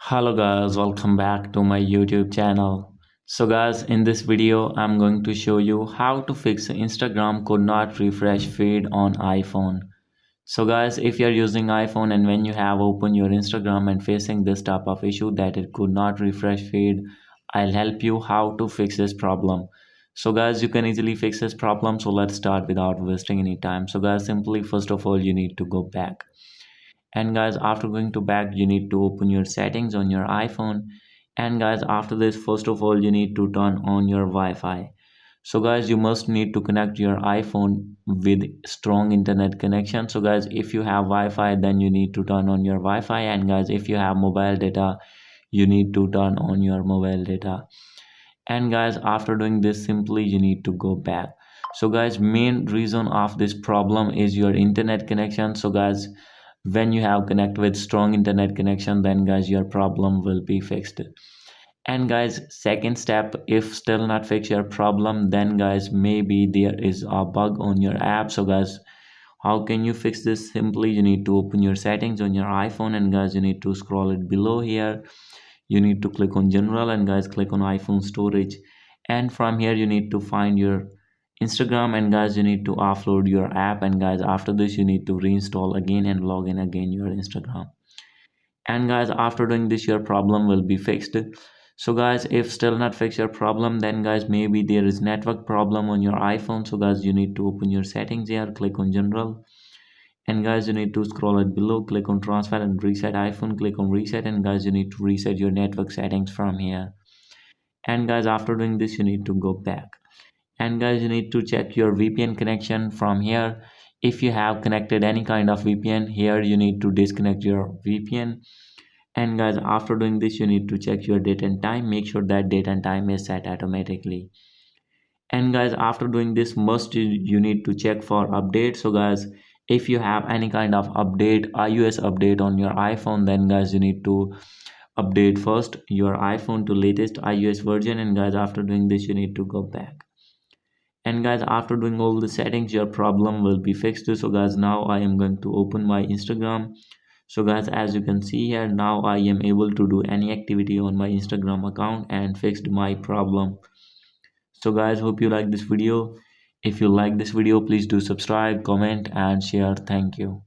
Hello guys, welcome back to my YouTube channel. So guys, in this video I'm going to show you how to fix Instagram could not refresh feed on iPhone. So guys, if you're using iPhone and when you have opened your Instagram and facing this type of issue that it could not refresh feed, I'll help you how to fix this problem. So guys, you can easily fix this problem. So let's start without wasting any time. So guys, simply first of all you need to go back, and guys after going to back you need to open your settings on your iPhone. And guys after this, first of all you need to turn on your Wi-Fi. So guys, you must need to connect your iPhone with strong internet connection. So guys, if you have Wi-Fi, then you need to turn on your Wi-Fi, and guys if you have mobile data, you need to turn on your mobile data. And guys after doing this, simply you need to go back. So guys, main reason of this problem is your internet connection. So guys, when you have connect with strong internet connection, then guys your problem will be fixed. And guys, second step, if still not fix your problem, then guys maybe there is a bug on your app. So guys, how can you fix this? Simply you need to open your settings on your iPhone, and guys you need to scroll it below here. You need to click on general, and guys click on iPhone storage, and from here you need to find your Instagram, and guys you need to offload your app. And guys after this, you need to reinstall again and log in again your Instagram. And guys after doing this, your problem will be fixed. So guys, if still not fix your problem, then guys maybe there is network problem on your iPhone. So guys, you need to open your settings here, click on general, and guys you need to scroll it below, click on transfer and reset iPhone, click on reset, and guys you need to reset your network settings from here. And guys after doing this, you need to go back, and guys you need to check your VPN connection from here. If you have connected any kind of VPN here, you need to disconnect your VPN. And guys after doing this, you need to check your date and time, make sure that date and time is set automatically. And guys after doing this, must you need to check for update. So guys, if you have any kind of update, iOS update on your iPhone, then guys you need to update first your iPhone to latest iOS version. And guys after doing this, you need to go back. And guys after doing all the settings, your problem will be fixed. So guys, now I am going to open my Instagram. So guys, as you can see here, now I am able to do any activity on my Instagram account and fixed my problem. So guys, hope you like this video. If you like this video, please do subscribe, comment and share. Thank you.